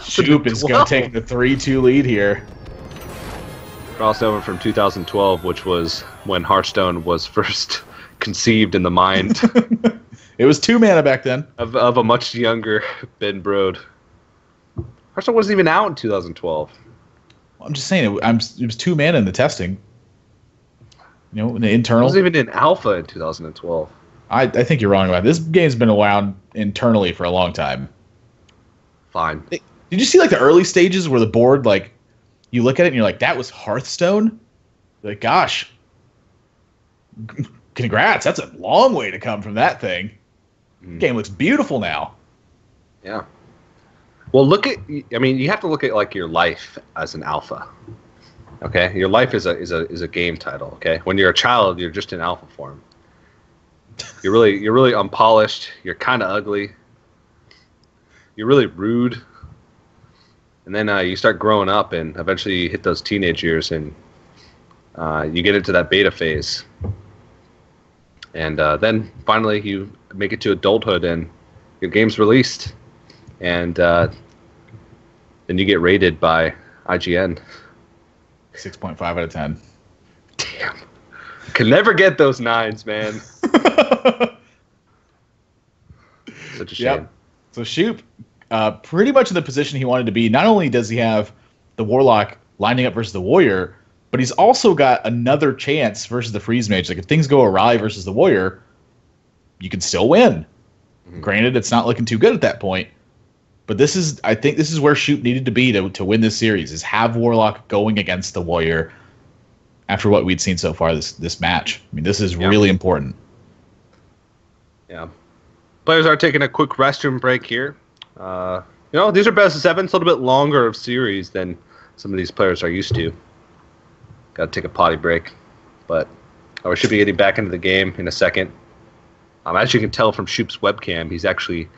Shoop is going to take the 3-2 lead here. Crossover from 2012, which was when Hearthstone was first conceived in the mind It was 2 mana back then. of a much younger Ben Brode. Hearthstone wasn't even out in 2012. I'm just saying, it was 2 mana in the testing. You know, in the It internal. wasn't even in alpha in 2012. I think you're wrong about it. This game's been around internally for a long time. Fine. Did you see like the early stages where the board, like, you look at it and you're like, that was Hearthstone? You're like, gosh, congrats. That's a long way to come from that thing. Game looks beautiful now. Yeah. Well, I mean, you have to look at like your life as an alpha. Okay, your life is a game title. Okay, when you're a child, you're just in alpha form. You're really unpolished. You're kind of ugly. You're really rude. And then you start growing up, and eventually you hit those teenage years, and you get into that beta phase. And then finally you make it to adulthood, and your game's released, and then you get rated by IGN. 6.5 out of 10. Damn. Can never get those 9s, man. Such a shame. Yep. So Shoop, pretty much in the position he wanted to be. Not only does he have the Warlock lining up versus the Warrior, but he's also got another chance versus the Freeze Mage. Like, if things go awry versus the Warrior, you can still win. Granted, it's not looking too good at that point. But I think this is where Shoop needed to be to win this series, is have Warlock going against the Warrior after what we'd seen so far this match. I mean, this is really important. Yeah. Players are taking a quick restroom break here. These are best of 7s, a little bit longer of series than some of these players are used to. Got to take a potty break. But we should be getting back into the game in a second. As you can tell from Shoop's webcam, he's actually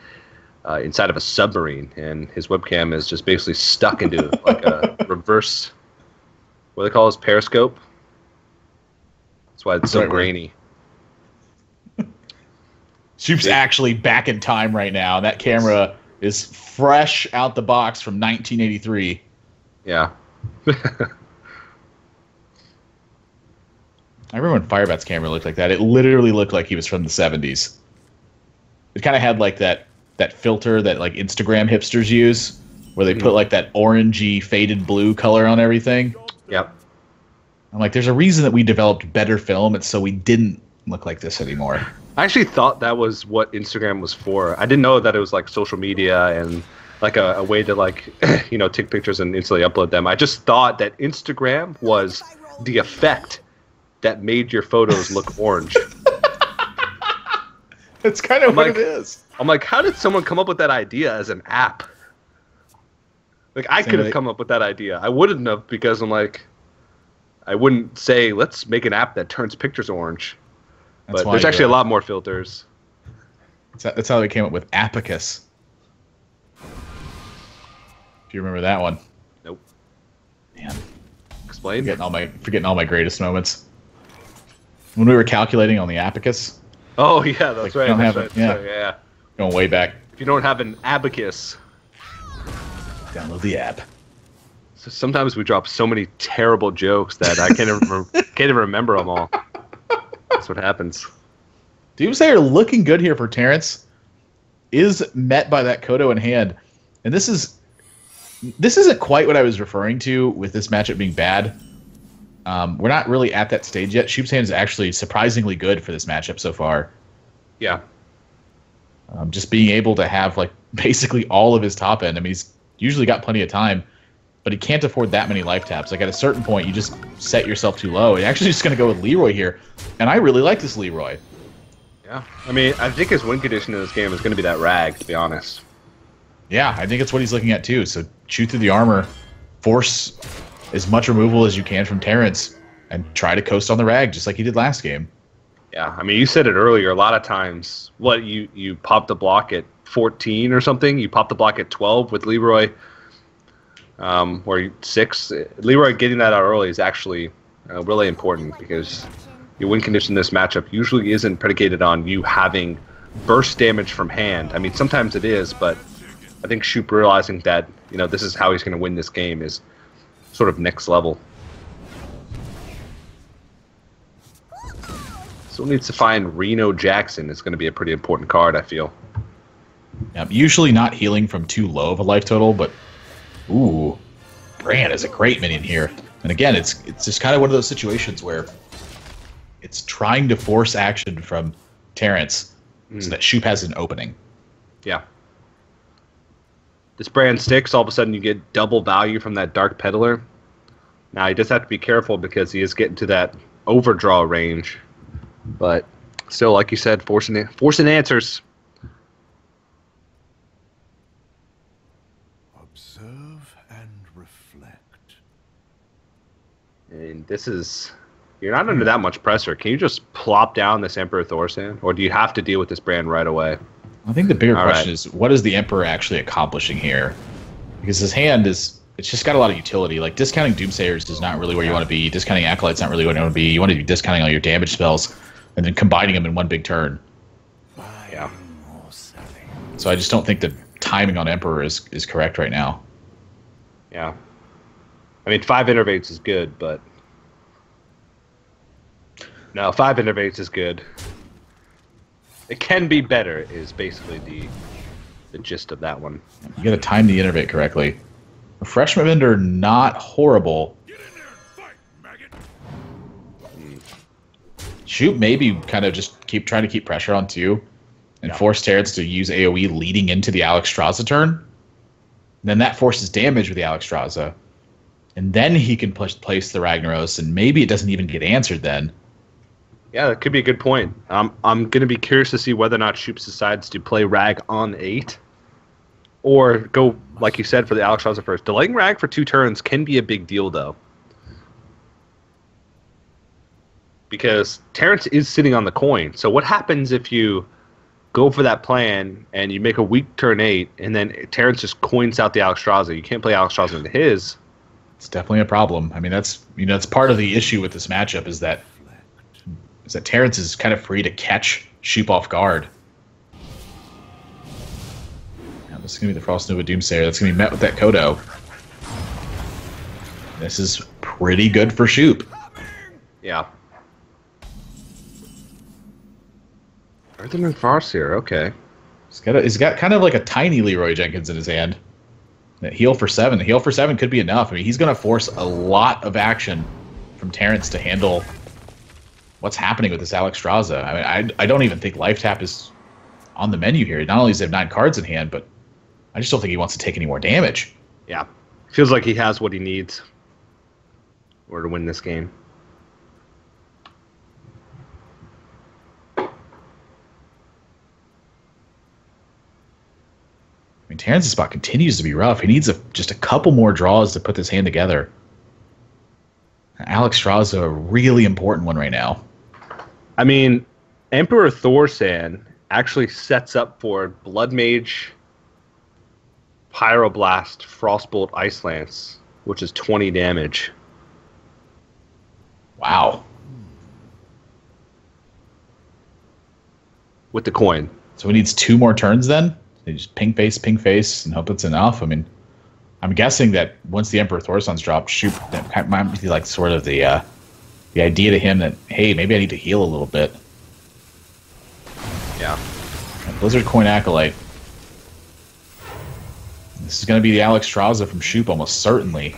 inside of a submarine, and his webcam is just basically stuck into like a reverse, what do they call this, periscope? That's why it's so grainy. Shoop's actually back in time right now. That camera is fresh out the box from 1983. Yeah. I remember when Firebat's camera looked like that. It literally looked like he was from the 70s. It kind of had like that filter that like Instagram hipsters use, where they put like that orangey faded blue color on everything. Yep. I'm like, there's a reason that we developed better film, and so we didn't look like this anymore. I actually thought that was what Instagram was for. I didn't know that it was like social media and like a way to like, take pictures and instantly upload them. I just thought that Instagram was the effect that made your photos look orange. That's kind of what it is. I'm like, how did someone come up with that idea as an app? Like, I could have come up with that idea. I wouldn't have, because I'm like, I wouldn't say, let's make an app that turns pictures orange. But there's actually a lot more filters. That's how they came up with Apicus. If you remember that one. Nope. Man. Explain. Forgetting all my greatest moments. When we were calculating on the Apicus. Oh, yeah, that's right. Yeah. Going way back. If you don't have an abacus, download the app. So sometimes we drop so many terrible jokes that I can't even remember them all. That's what happens. Doomsayer looking good here for Terrence. Is met by that Kodo in hand. And this isn't quite what I was referring to with this matchup being bad. We're not really at that stage yet. Shoop's hand is actually surprisingly good for this matchup so far. Yeah. Just being able to have like basically all of his top end. I mean, he's usually got plenty of time, but he can't afford that many life taps. Like, at a certain point, you just set yourself too low. He's actually just going to go with Leroy here, and I really like this Leroy. Yeah. I mean, I think his win condition in this game is going to be that rag, to be honest. Yeah, I think it's what he's looking at too. So chew through the armor, force as much removal as you can from Terrence, and try to coast on the rag just like he did last game. Yeah, I mean, you said it earlier. A lot of times, you pop the block at 14 or something. You pop the block at 12 with Leroy, or 6. Leroy getting that out early is actually really important, because your win condition in this matchup usually isn't predicated on you having burst damage from hand. I mean, sometimes it is, but I think Shoop realizing that, this is how he's going to win this game is sort of next level. Still needs to find Reno Jackson. It's going to be a pretty important card, I feel. Yeah, usually not healing from too low of a life total, but ooh, Bran is a great minion here. And again, it's just kind of one of those situations where it's trying to force action from Terrence so that Shoop has an opening. Yeah. This Bran sticks, all of a sudden you get double value from that Dark Peddler. Now, you just have to be careful because he is getting to that overdraw range. But still, like you said, forcing answers. Observe and reflect. And this is... You're not under that much pressure. Can you just plop down this Emperor Thorsan? Or do you have to deal with this Bran right away? I think the bigger question is, what is the Emperor actually accomplishing here? Because his hand is... It's just got a lot of utility. Like, discounting Doomsayers is not really where you want to be. Discounting Acolyte's not really where you want to be. You want to be discounting all your damage spells and then combining them in one big turn. Yeah. So I just don't think the timing on Emperor is correct right now. Yeah. I mean, 5 Innervates is good, but... No, 5 Innervates is good. It can be better, is basically the gist of that one. You got to time the Innervate correctly. Refreshment Vendor, not horrible. Get in there and fight, maggot. Shoop maybe kind of just trying to keep pressure on 2 and force Terrence to use AoE leading into the Alexstrasza turn. And then that forces damage with the Alexstrasza. And then he can place the Ragnaros, and maybe it doesn't even get answered then. Yeah, that could be a good point. I'm going to be curious to see whether or not Shoop decides to play Rag on 8. Or go, like you said, for the Alexstrasza first. Delaying Rag for 2 turns can be a big deal, though. Because Terrence is sitting on the coin. So what happens if you go for that plan and you make a weak turn 8, and then Terrence just coins out the Alexstrasza? You can't play Alexstrasza into his. It's definitely a problem. I mean, that's part of the issue with this matchup is that Terrence is kind of free to catch Shoop off guard. Now, this is going to be the Frost Nova Doomsayer. That's going to be met with that Kodo. This is pretty good for Shoop. Yeah. Earthen and Farseer, okay. He's got kind of like a tiny Leroy Jenkins in his hand. That heal for 7. The heal for 7 could be enough. I mean, he's going to force a lot of action from Terrence to handle what's happening with this Alexstrasza. I mean, I don't even think Life Tap is on the menu here. Not only does he have 9 cards in hand, but I just don't think he wants to take any more damage. Yeah. Feels like he has what he needs in order to win this game. I mean, Terrence's spot continues to be rough. He needs just a couple more draws to put this hand together. Alexstrasza, a really important one right now. I mean, Emperor Thorsan actually sets up for Blood Mage, Pyroblast, Frostbolt, Ice Lance, which is 20 damage. Wow. With the coin. So he needs 2 more turns then? They just ping face, and hope it's enough. I mean, I'm guessing that once the Emperor Thorsan's dropped, Shoop, that might be like sort of the idea to him that, hey, maybe I need to heal a little bit. Yeah. And Blizzard Coin Acolyte. This is going to be the Alexstrasza from Shoop almost certainly.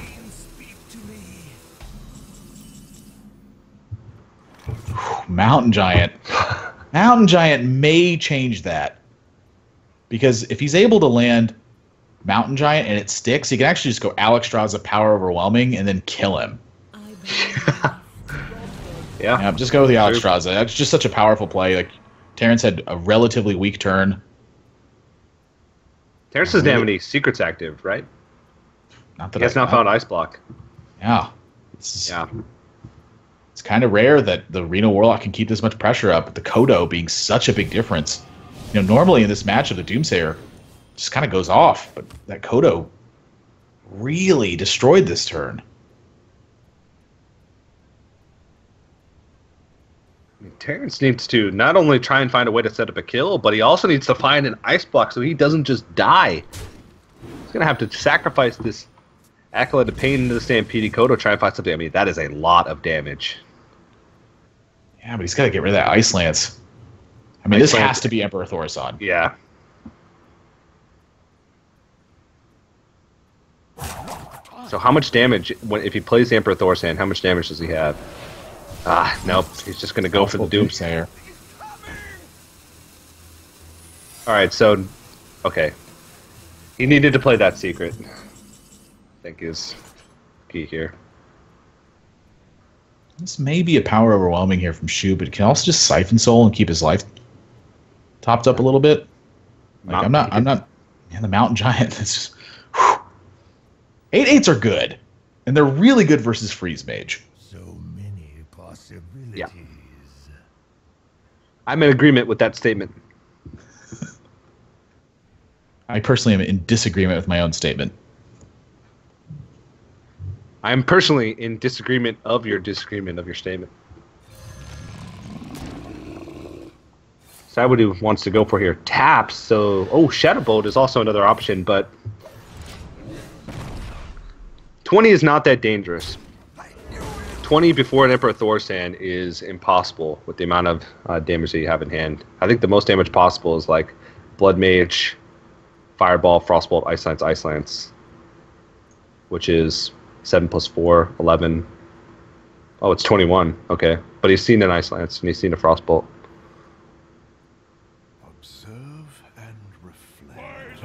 Mountain Giant. Mountain Giant may change that. Because if he's able to land Mountain Giant and it sticks, he can actually just go Alexstrasza Power Overwhelming and then kill him. Yeah, just go with the Alexstrasza. That's just such a powerful play. Like, Terrence had a relatively weak turn. Terrence doesn't have any secrets active, right? Not that he has not found Ice Block. Yeah. It's kind of rare that the Reno Warlock can keep this much pressure up, with the Kodo being such a big difference. You know, normally in this matchup, the Doomsayer just kind of goes off, but that Kodo really destroyed this turn. Terrence needs to not only try and find a way to set up a kill, but he also needs to find an Ice Block so he doesn't just die. He's gonna have to sacrifice this Acolyte of Pain into the Stampede Code to try and find something. I mean, that is a lot of damage. Yeah, but he's got to get rid of that Ice Lance. I mean, this has to be Emperor Thaurissan. Yeah. So how much damage, if he plays the Emperor Thaurissan, how much damage does he have? Ah, nope. He's just going to go for the Doomsayer. Alright, so... Okay. He needed to play that secret. I think is key here. This may be a power overwhelming here from Shoop, but it can also just Siphon Soul and keep his life topped up a little bit. Like, I'm not. Man, the Mountain Giant. It's just. Whew. 8/8s are good, and they're really good versus Freeze Mage. So many possibilities. Yeah. I'm in agreement with that statement. I personally am in disagreement with my own statement. I'm personally in disagreement of your statement. Decide what he wants to go for here. Taps, so... Oh, Shadow Bolt is also another option, but... 20 is not that dangerous. 20 before an Emperor Thaurissan is impossible with the amount of damage that you have in hand. I think the most damage possible is like Blood Mage, Fireball, Frostbolt, Ice Lance, which is 7 plus 4, 11. Oh, it's 21. Okay. But he's seen an Ice Lance and he's seen a Frostbolt. Observe and reflect.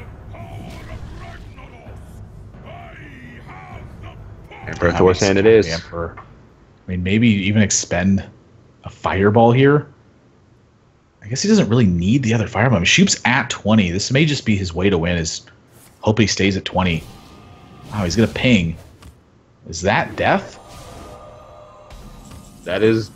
Emperor Thaurissan it is. Emperor. I mean, maybe even expend a Fireball here. I guess he doesn't really need the other Fireball. I mean, Shoop's at 20. This may just be his way to win, is hope he stays at 20. Wow, he's going to ping. Is that death? That is...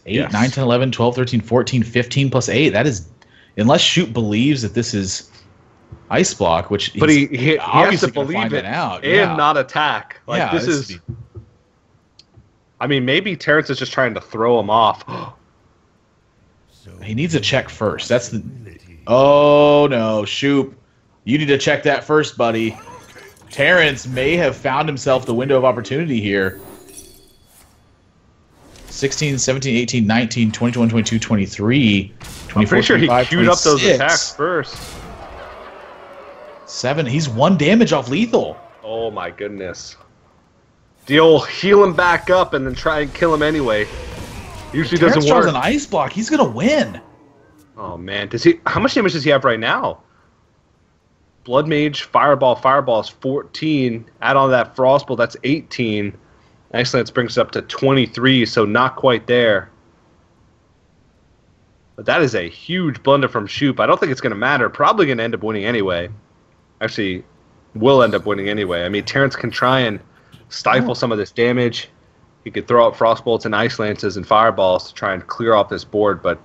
8, yes. 9, 10, 11, 12, 13, 14, 15 plus 8. That is... Unless Shoop believes that this is Ice Block, which but he has to believe it out. And not attack. Like, yeah, this is... I mean, maybe Terrence is just trying to throw him off. He needs a check first. That's the... Oh, no. Shoop. You need to check that first, buddy. Terrence may have found himself the window of opportunity here. 16, 17, 18, 19, 20, 21, 22, 23, 24, I'm pretty sure 25, he queued 26. up those attacks first. 7. He's 1 damage off lethal. Oh my goodness. The old heal him back up and then try and kill him anyway. Usually doesn't Terrence draws work. an Ice Block. He's going to win. Oh man, does he? How much damage does he have right now? Blood Mage, Fireball is 14. Add on that Frostbolt, that's 18. Ice Lance brings it up to 23, so not quite there. But that is a huge blunder from Shoop. I don't think it's going to matter. Probably going to end up winning anyway. Actually, will end up winning anyway. I mean, Terrence can try and stifle some of this damage. He could throw out Frostbolts and Ice Lances and Fireballs to try and clear off this board, but...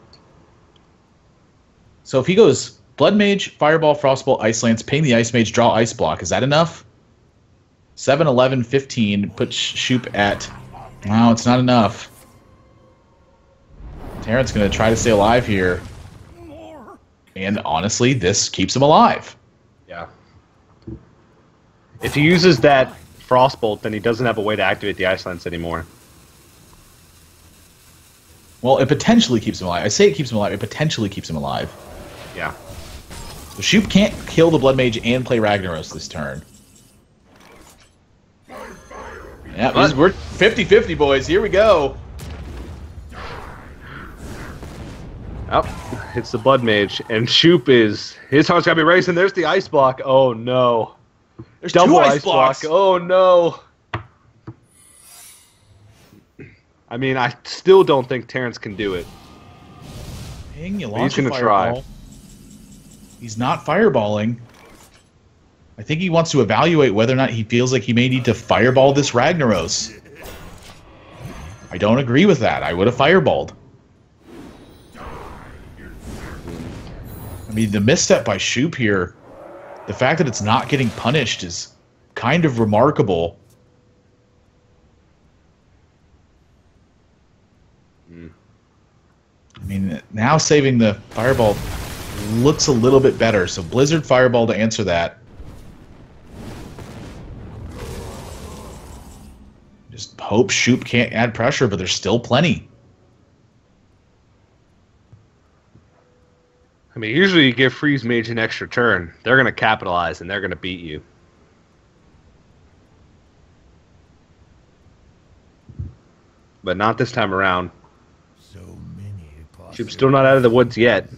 So if he goes Blood Mage, Fireball, Frostbolt, Ice Lance, ping the Ice Mage, draw Ice Block, is that enough? 7, 11, 15 puts Shoop at... No, it's not enough. Terrence going to try to stay alive here. And honestly, this keeps him alive. Yeah. If he uses that Frostbolt, then he doesn't have a way to activate the Ice Lance anymore. Well, it potentially keeps him alive. I say it keeps him alive. It potentially keeps him alive. Yeah. So Shoop can't kill the Blood Mage and play Ragnaros this turn. Yeah, we're 50-50, boys. Here we go. Oh, hits the Blood Mage, and Shoop is... His heart's got to be racing. There's the Ice Block. Oh, no. There's Double 2 Ice Blocks. Block. Oh, no. I mean, I still don't think Terrence can do it. Dang, you He's launch going a to fireball. try. He's not fireballing. I think he wants to evaluate whether or not he feels like he may need to fireball this Ragnaros. I don't agree with that. I would have fireballed. I mean, the misstep by Shoop here, the fact that it's not getting punished is kind of remarkable. I mean, now saving the fireball looks a little bit better. So Blizzard Fireball to answer that. Just hope Shoop can't add pressure, but there's still plenty. I mean, usually you give Freeze Mage an extra turn. They're going to capitalize, and they're going to beat you. But not this time around. So many Shoop's still not out of the woods yet.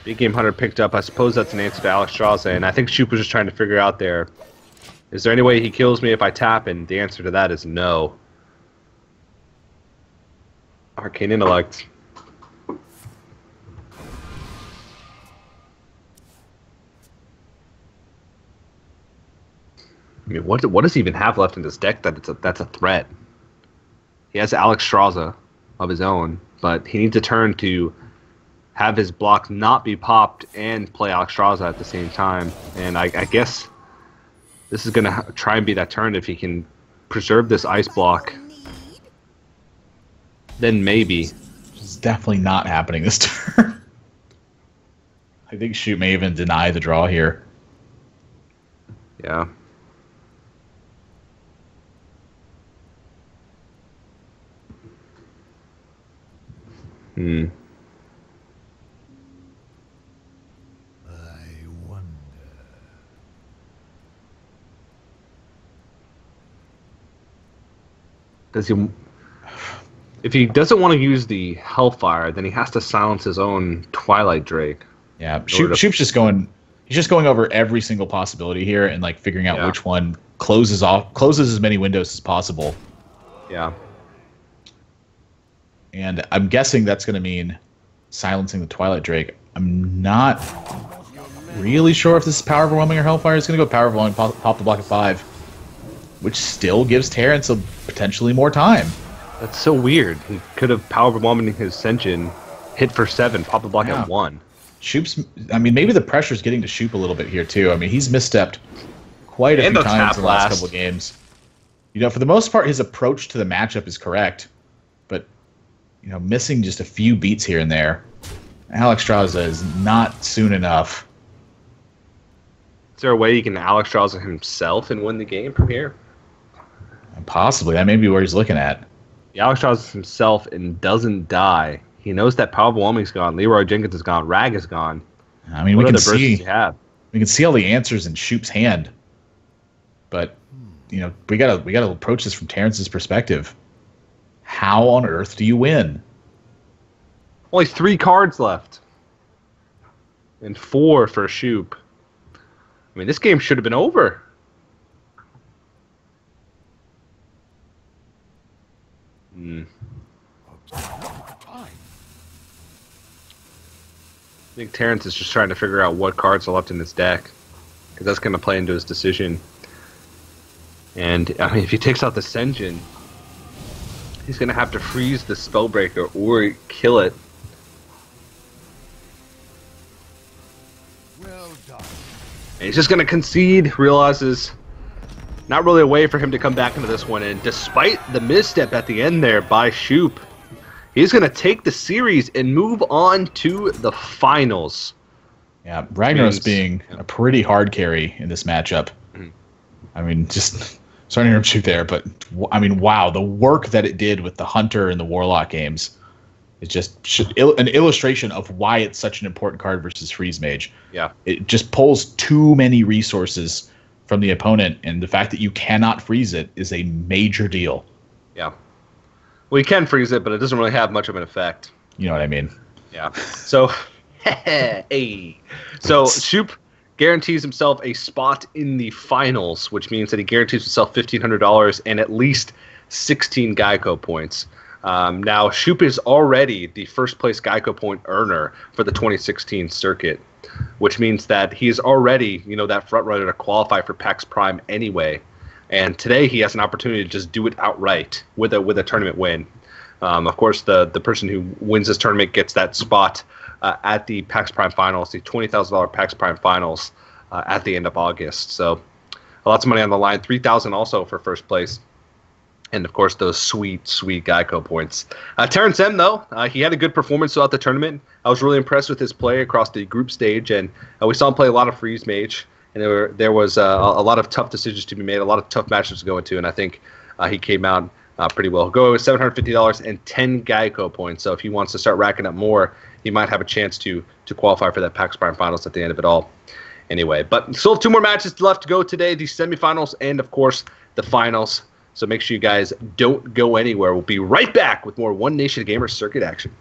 Big Game Hunter picked up. I suppose that's an answer to Alex Straza, and I think Shoop was just trying to figure out there, is there any way he kills me if I tap? And the answer to that is no. Arcane Intellect. I mean, what does he even have left in this deck that's a threat? He has Alex Straza of his own, but he needs a turn to have his block not be popped and play Alex Straza at the same time. And I guess this is going to try and be that turn. If he can preserve this ice block, then maybe. It's definitely not happening this turn. I think Shoop may even deny the draw here. Yeah. I wonder. Does he? If he doesn't want to use the Hellfire, then he has to silence his own Twilight Drake. Yeah, Shoop's just going. He's just going over every single possibility here and like figuring out which one closes as many windows as possible. Yeah. And I'm guessing that's going to mean silencing the Twilight Drake. I'm not really sure if this is Power Overwhelming or Hellfire. It's going to go Power Overwhelming, pop the block at 5, which still gives Terrence potentially more time. That's so weird. He could have Power Overwhelming his Ascension, hit for 7, pop the block at 1. Shoop's, I mean, maybe the pressure's getting to Shoop a little bit here, too. I mean, he's misstepped quite a few times in the last couple of games. You know, for the most part, his approach to the matchup is correct. But, you know, missing just a few beats here and there. Alex Straza is not soon enough. Is there a way he can Alex Straza himself and win the game from here? Possibly. That may be where he's looking at. He Alex Straza himself and doesn't die. He knows that Power Overwhelming's gone. Leroy Jenkins is gone. Rag is gone. I mean, we can see all the answers in Shoop's hand. But, you know, we gotta approach this from Terrence's perspective. How on earth do you win? Only 3 cards left. And 4 for Shoop. I mean, this game should have been over. I think Terrence is just trying to figure out what cards are left in his deck, because that's going to play into his decision. And, I mean, if he takes out the Senjin, he's going to have to freeze the Spellbreaker or kill it. Well done. And he's just going to concede, realizes not really a way for him to come back into this one. And despite the misstep at the end there by Shoop, he's going to take the series and move on to the finals. Yeah, Ragnaros being a pretty hard carry in this matchup. I mean, just sorry to interrupt you there, but I mean, wow, the work that it did with the Hunter and the Warlock games is just an illustration of why it's such an important card versus Freeze Mage. Yeah, it just pulls too many resources from the opponent, and the fact that you cannot freeze it is a major deal. Yeah. Well, you can freeze it, but it doesn't really have much of an effect. You know what I mean? Yeah. So, hey. So, Shoop guarantees himself a spot in the finals, which means that he guarantees himself $1,500 and at least 16 Geico points. Now, Shoop is already the first-place Geico point earner for the 2016 circuit, which means that he's already, you know, that front-runner to qualify for PAX Prime anyway. And today he has an opportunity to just do it outright with a tournament win. Of course, the person who wins this tournament gets that spot at the PAX Prime Finals, the $20,000 PAX Prime Finals at the end of August. So lots of money on the line. $3,000 also for first place. And, of course, those sweet, sweet Geico points. TerrenceM, though, he had a good performance throughout the tournament. I was really impressed with his play across the group stage, and we saw him play a lot of Freeze Mage. And there was a lot of tough decisions to be made, a lot of tough matchups to go into, and I think he came out pretty well. He'll go with $750 and 10 Geico points. So if he wants to start racking up more, he might have a chance to qualify for that PAX Prime Finals at the end of it all. Anyway, but still have 2 more matches left to go today, the semifinals and, of course, the finals. So make sure you guys don't go anywhere. We'll be right back with more One Nation Gamer Circuit action.